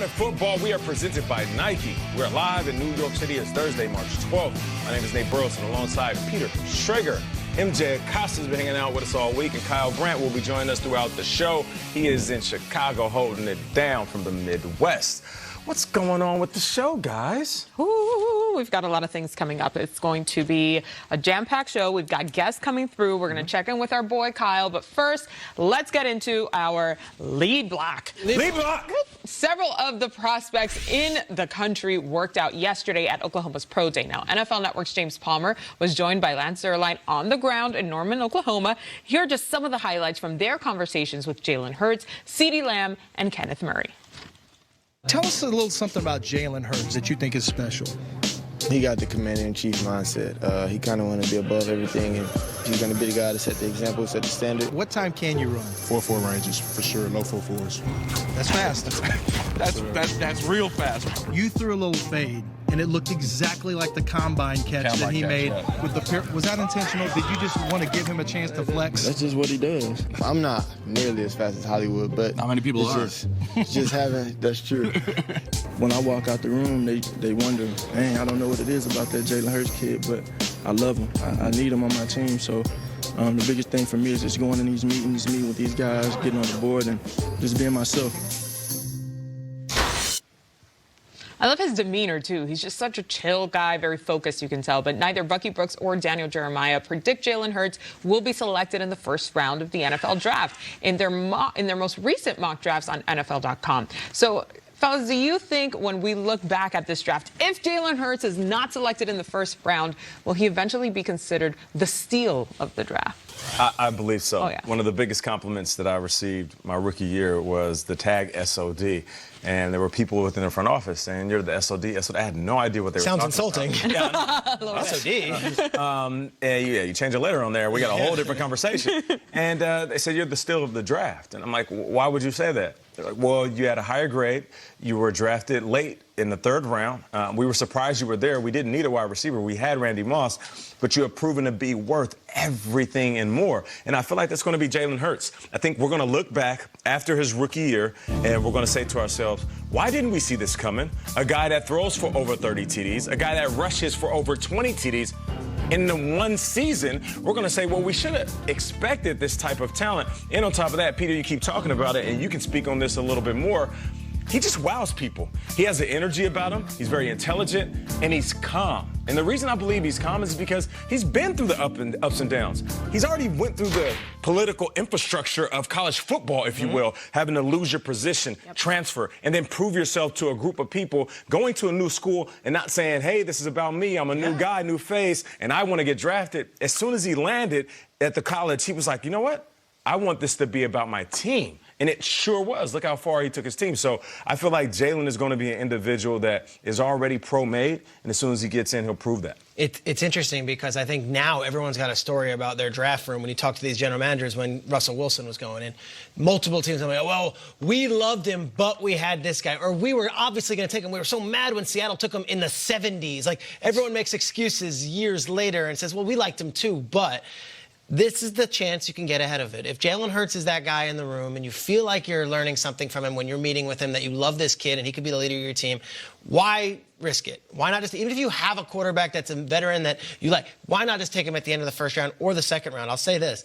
Planet Football, we are presented by Nike. We're live in New York City. It's Thursday, March 12th. My name is Nate Burleson alongside Peter Schrager. MJ Acosta's been hanging out with us all week, and Kyle Grant will be joining us throughout the show. He is in Chicago holding it down from the Midwest. What's going on with the show, guys? Ooh, we've got a lot of things coming up. It's going to be a jam-packed show. We've got guests coming through. We're going to check in with our boy Kyle. But first, let's get into our lead block. Lead block! Several of the prospects in the country worked out yesterday at Oklahoma's Pro Day. Now, NFL Network's James Palmer was joined by Lance Zierlein on the ground in Norman, Oklahoma. Here are just some of the highlights from their conversations with Jalen Hurts, CeeDee Lamb, and Kenneth Murray. Tell us a little something about Jalen Hurts that you think is special. He got the commander-in-chief mindset. He kind of want to be above everything, and he's going to be the guy to set the example, set the standard. What time can you run? 4.4 ranges, for sure. Low 4.4s. That's fast. That's real fast. You threw a little fade, and it looked exactly like the combine catch that he made. Yeah. With the was that intentional? Did you just want to give him a chance to flex? That's just what he does. I'm not nearly as fast as Hollywood, but Not many people are. Just having, that's true. When I walk out the room, they wonder, man, I don't know what it is about that Jalen Hurts kid, but I love him. I need him on my team, so the biggest thing for me is just going in these meetings, meeting with these guys, getting on the board, and just being myself. I love his demeanor, too. He's just such a chill guy, very focused, you can tell. But neither Bucky Brooks or Daniel Jeremiah predict Jalen Hurts will be selected in the first round of the NFL draft in their most recent mock drafts on NFL.com. So, fellas, do you think when we look back at this draft, if Jalen Hurts is not selected in the first round, will he eventually be considered the steal of the draft? I believe so. Oh, yeah. One of the biggest compliments that I received my rookie year was the tag SOD. And there were people within the front office saying, you're the SOD. I had no idea what they were talking insulting. about. SOD. You change a letter on there. We got a whole different conversation. And they said, you're the steal of the draft. And I'm like, why would you say that? They're like, well, you had a higher grade. You were drafted late in the third round. We were surprised you were there. We didn't need a wide receiver. We had Randy Moss. But you have proven to be worth everything and more. And I feel like that's going to be Jalen Hurts. I think we're going to look back after his rookie year, and we're going to say to ourselves, why didn't we see this coming? A guy that throws for over 30 TDs, a guy that rushes for over 20 TDs. In the one season, we're going to say, well, we should have expected this type of talent. And on top of that, Peter, you keep talking about it, and you can speak on this a little bit more. He just wows people. He has an energy about him. He's very intelligent, and he's calm. And the reason I believe he's calm is because he's been through the ups and downs. He's already went through the political infrastructure of college football, if you will, having to lose your position, transfer, and then prove yourself to a group of people, going to a new school and not saying, hey, this is about me. I'm a new guy, new face, and I want to get drafted. As soon as he landed at the college, he was like, you know what? I want this to be about my team. And it sure was. Look how far he took his team. So I feel like Jalen is going to be an individual that is already pro-made, and as soon as he gets in, he'll prove that. It's interesting because I think now everyone's got a story about their draft room. When you talk to these general managers when Russell Wilson was going in, multiple teams are like, well, we loved him, but we had this guy. Or we were obviously going to take him. We were so mad when Seattle took him in the 70s. Like, everyone makes excuses years later and says, well, we liked him too, but this is the chance you can get ahead of it. If Jalen Hurts is that guy in the room and you feel like you're learning something from him when you're meeting with him, that you love this kid and he could be the leader of your team, why risk it? Why not just, even if you have a quarterback that's a veteran that you like, why not just take him at the end of the first round or the second round? I'll say this.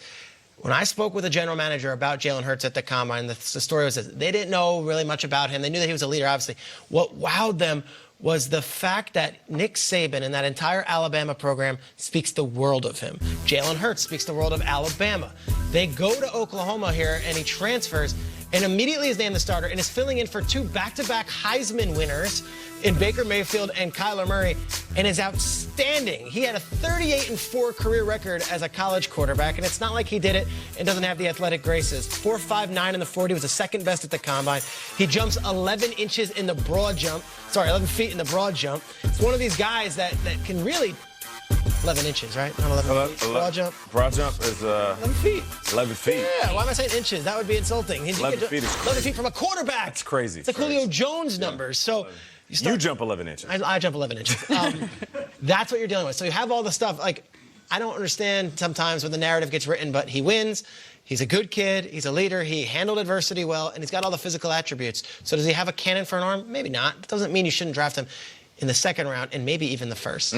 When I spoke with a general manager about Jalen Hurts at the Combine, the story was that they didn't know really much about him. They knew that he was a leader, obviously. What wowed them was the fact that Nick Saban and that entire Alabama program speaks the world of him. Jalen Hurts speaks the world of Alabama. They go to Oklahoma here, and he transfers, and immediately is named the starter and is filling in for two back-to-back Heisman winners in Baker Mayfield and Kyler Murray, and is outstanding. He had a 38-4 career record as a college quarterback, and it's not like he did it and doesn't have the athletic graces. 4.59 in the 40 was the second best at the Combine. He jumps 11 inches in the broad jump. 11 feet in the broad jump. It's one of these guys that can really 11 inches, right? Not 11 feet. Broad jump. Broad jump is 11 feet. 11 feet. Yeah, why am I saying inches? That would be insulting. 11 feet is crazy. 11 feet from a quarterback. It's crazy. It's like Julio Jones numbers. So you jump 11 inches. I jump 11 inches. That's what you're dealing with. So you have all the stuff. Like, I don't understand sometimes when the narrative gets written, but he wins. He's a good kid. He's a leader. He handled adversity well, and he's got all the physical attributes. So does he have a cannon for an arm? Maybe not. It doesn't mean you shouldn't draft him in the second round and maybe even the first.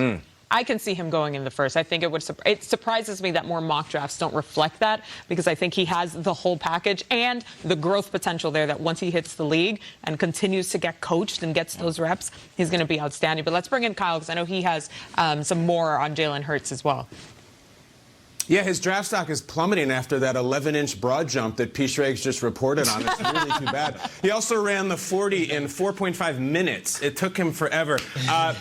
I can see him going in the first. I think it surprises me that more mock drafts don't reflect that, because I think he has the whole package and the growth potential there, that once he hits the league and continues to get coached and gets those reps, he's going to be outstanding. But let's bring in Kyle, because I know he has some more on Jalen Hurts as well. Yeah, his draft stock is plummeting after that 11-inch broad jump that P. Schrags just reported on. It's really too bad. He also ran the 40 in 4.5 minutes. It took him forever.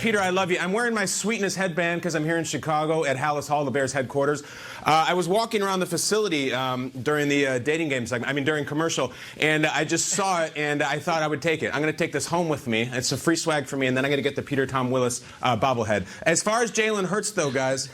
Peter, I love you. I'm wearing my Sweetness headband because I'm here in Chicago at Hallis Hall, the Bears headquarters. I was walking around the facility during the dating game segment, during commercial, and I just saw it, and I thought I would take it. I'm going to take this home with me. It's a free swag for me, and then I'm going to get the Peter Tom Willis bobblehead. As far as Jalen Hurts, though, guys,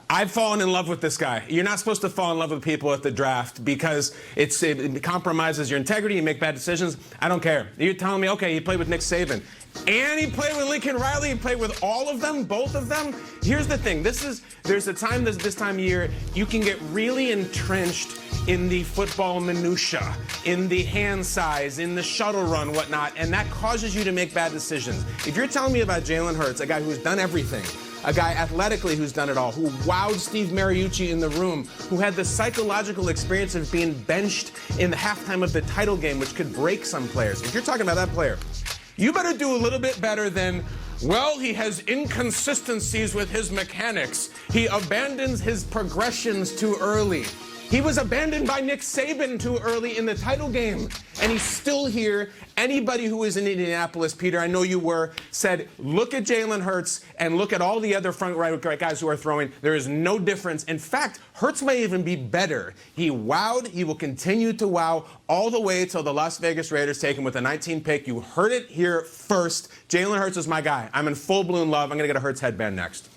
I've fallen in love with this guy. You're not supposed to fall in love with people at the draft because it compromises your integrity. You make bad decisions. I don't care. You're telling me, okay, he played with Nick Saban. And he played with Lincoln Riley. He played with all of them, both of them. Here's the thing. There's a time this time of year you can get really entrenched in the football minutia, in the hand size, in the shuttle run, whatnot, and that causes you to make bad decisions. If you're telling me about Jalen Hurts, a guy who's done everything, a guy athletically who's done it all, who wowed Steve Mariucci in the room, who had the psychological experience of being benched in the halftime of the title game, which could break some players. If you're talking about that player, you better do a little bit better than, well, he has inconsistencies with his mechanics. He abandons his progressions too early. He was abandoned by Nick Saban too early in the title game, and he's still here. Anybody who is in Indianapolis, Peter, I know you were, said, look at Jalen Hurts and look at all the other front right guys who are throwing. There is no difference. In fact, Hurts may even be better. He wowed. He will continue to wow all the way till the Las Vegas Raiders take him with a 19 pick. You heard it here first. Jalen Hurts is my guy. I'm in full-blown love. I'm going to get a Hurts headband next.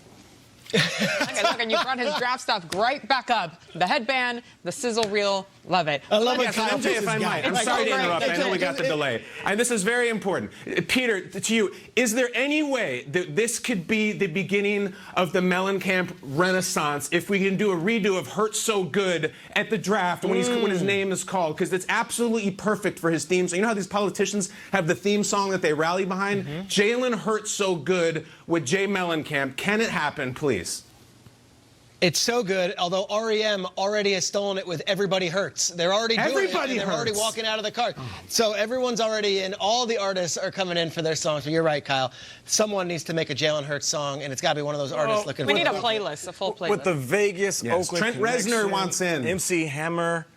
Okay, look, and you brought his draft stuff right back up. The headband, the sizzle reel, love it. I love it. MJ, if I might, I'm sorry to interrupt. I know we got the delay. And this is very important. Peter, to you, is there any way that this could be the beginning of the Mellencamp renaissance if we can do a redo of Hurts So Good at the draft when his name is called? Because it's absolutely perfect for his theme. So you know how these politicians have the theme song that they rally behind? Jalen Hurts So Good with Jay Mellencamp. Can it happen, please? It's so good, although REM already has stolen it with Everybody Hurts. They're already doing it, and they're already walking out of the cart. So everyone's already in. All the artists are coming in for their songs. But you're right, Kyle. Someone needs to make a Jalen Hurts song, and it's got to be one of those artists looking for it. We need a playlist, a full playlist. With the Vegas, Oakland Trent connection, Reznor wants in. MC Hammer.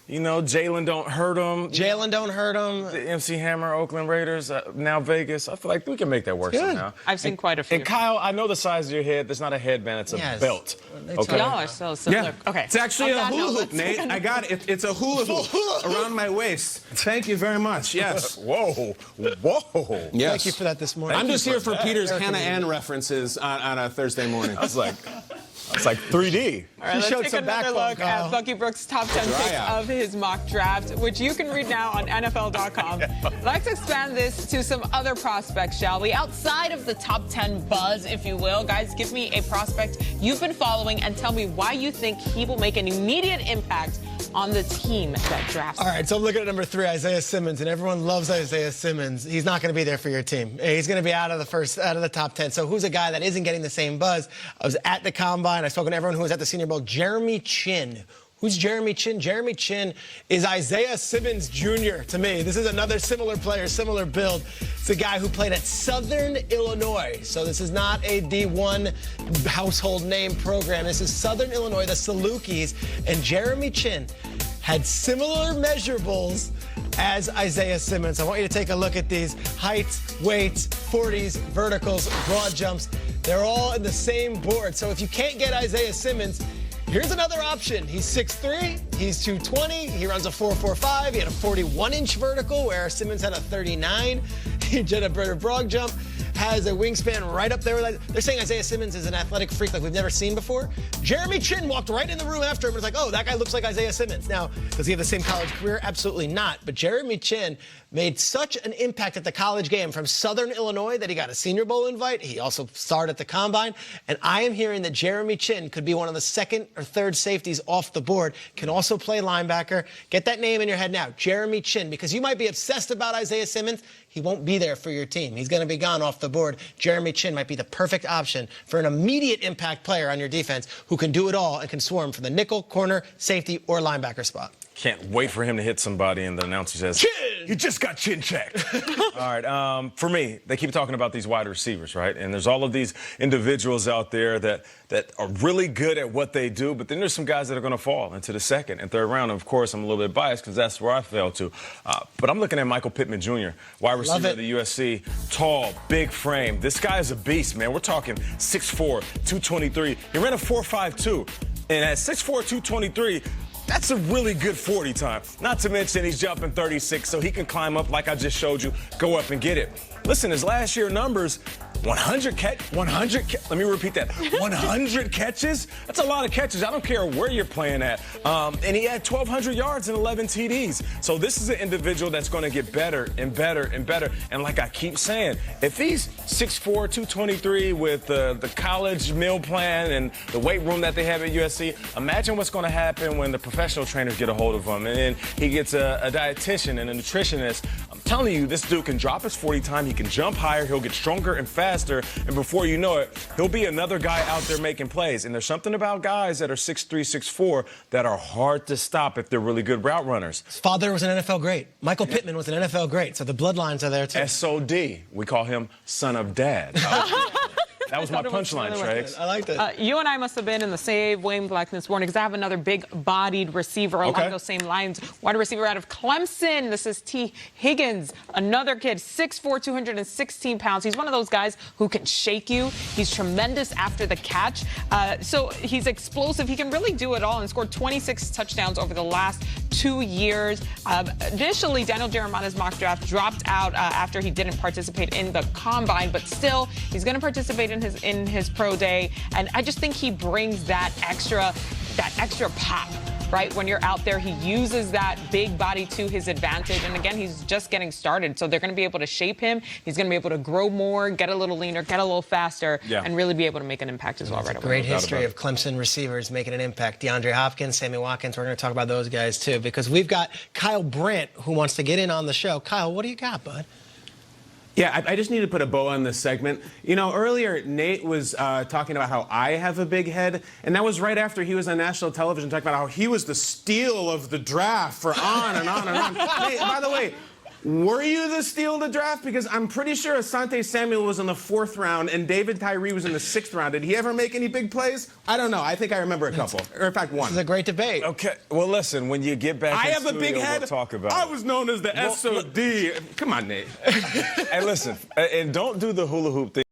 You know, Jalen Don't Hurt Him. Jalen Don't Hurt Him. The MC Hammer, Oakland Raiders, now Vegas. I feel like we can make that work somehow. I've seen quite a few. And Kyle, I know the size of your head. That's not a headband. It's a belt. Okay. Y'all are so similar. Yeah. Okay. It's actually a On that hula note, hoop, Nate. I got it. It's a hula hoop around my waist. Thank you very much. Yes. Whoa. Yes. Thank you for that this morning. I'm just here for Peter's Hannah Ann references on a Thursday morning. That's like 3D. All right, let's showed take some another backbone, look Kyle. at Bucky Brooks' top 10 picks out. of his mock draft, which you can read now on NFL.com. Let's expand this to some other prospects, shall we? Outside of the top 10 buzz, if you will. Guys, give me a prospect you've been following and tell me why you think he will make an immediate impact on the team that drafts him. All right, so I'm looking at number 3, Isaiah Simmons, and everyone loves Isaiah Simmons. He's not going to be there for your team. He's going to be out of the top 10. So who's a guy that isn't getting the same buzz? I was at the Combine. I've spoken to everyone who was at the Senior Bowl. Jeremy Chin. Who's Jeremy Chin? Jeremy Chin is Isaiah Simmons Jr. to me. This is another similar player, similar build. It's a guy who played at Southern Illinois. So this is not a D1 household name program. This is Southern Illinois, the Salukis. And Jeremy Chin had similar measurables as Isaiah Simmons. I want you to take a look at these heights, weights, 40s, verticals, broad jumps. They're all in the same board. So if you can't get Isaiah Simmons, here's another option. He's 6'3", he's 220, he runs a 4.45, he had a 41-inch vertical where Simmons had a 39. He did a better broad jump, has a wingspan right up there. They're saying Isaiah Simmons is an athletic freak like we've never seen before. Jeremy Chin walked right in the room after him and was like, oh, that guy looks like Isaiah Simmons. Now, does he have the same college career? Absolutely not. But Jeremy Chin made such an impact at the college game from Southern Illinois that he got a Senior Bowl invite. He also starred at the Combine. And I am hearing that Jeremy Chin could be one of the second or third safeties off the board, can also play linebacker. Get that name in your head now, Jeremy Chin, because you might be obsessed about Isaiah Simmons. He won't be there for your team. He's going to be gone off the board. Jeremy Chin might be the perfect option for an immediate impact player on your defense who can do it all and can swarm from the nickel, corner, safety, or linebacker spot. Can't wait for him to hit somebody and the announcer says, Chin! You just got chin checked. All right, for me, they keep talking about these wide receivers, right? And there's all of these individuals out there that are really good at what they do, but then there's some guys that are going to fall into the second and third round. And of course, I'm a little bit biased because that's where I fell to. But I'm looking at Michael Pittman Jr., wide receiver of the USC, tall, big frame. This guy is a beast, man. We're talking 6'4", 223. He ran a 4.52, and at 6'4", 223, that's a really good 40 time. Not to mention he's jumping 36, so he can climb up like I just showed you, go up and get it. Listen, his last year numbers, 100 let me repeat that, 100 catches? That's a lot of catches. I don't care where you're playing at. And he had 1,200 yards and 11 TDs. So this is an individual that's going to get better and better and better. And like I keep saying, if he's 6'4", 223 with the college meal plan and the weight room that they have at USC, imagine what's going to happen when the professional trainers get a hold of him. And then he gets a dietitian and a nutritionist. I'm telling you, this dude can drop his 40 time. He can jump higher. He'll get stronger and faster. And before you know it, he'll be another guy out there making plays. And there's something about guys that are 6'3", 6'4", that are hard to stop if they're really good route runners. His father was an NFL great. Michael Pittman was an NFL great. So the bloodlines are there, too. SOD. We call him son of dad. That was my punchline, Trace. I like that. You and I must have been in the same wavelength this morning because I have another big-bodied receiver along those same lines. Wide receiver out of Clemson. This is T. Higgins, another kid, 6'4", 216 pounds. He's one of those guys who can shake you. He's tremendous after the catch. So he's explosive. He can really do it all and scored 26 touchdowns over the last 2 years. Initially, Daniel Jeremiah's mock draft dropped out after he didn't participate in the Combine, but still, he's going to participate in his pro day, and I just think he brings that extra pop, right? When you're out there, he uses that big body to his advantage, and again, he's just getting started, so they're going to be able to shape him. He's going to be able to grow more, get a little leaner, get a little faster, and really be able to make an impact as well. Right away. Great history of Clemson receivers making an impact. DeAndre Hopkins, Sammy Watkins, we're going to talk about those guys too, because we've got Kyle Brandt who wants to get in on the show. Kyle, what do you got, bud? Yeah, I just need to put a bow on this segment. You know, earlier Nate was talking about how I have a big head, and that was right after he was on national television talking about how he was the steal of the draft for on and on and on. Nate, by the way, were you the steal of the draft? Because I'm pretty sure Asante Samuel was in the 4th round and David Tyree was in the 6th round. Did he ever make any big plays? I don't know. I think I remember a couple, or in fact one. This is a great debate. Okay, well listen, when you get back I in have a big studio, head. we'll talk about I it. was known as the SOD. Come on, Nate. Hey, listen, and don't do the hula hoop thing.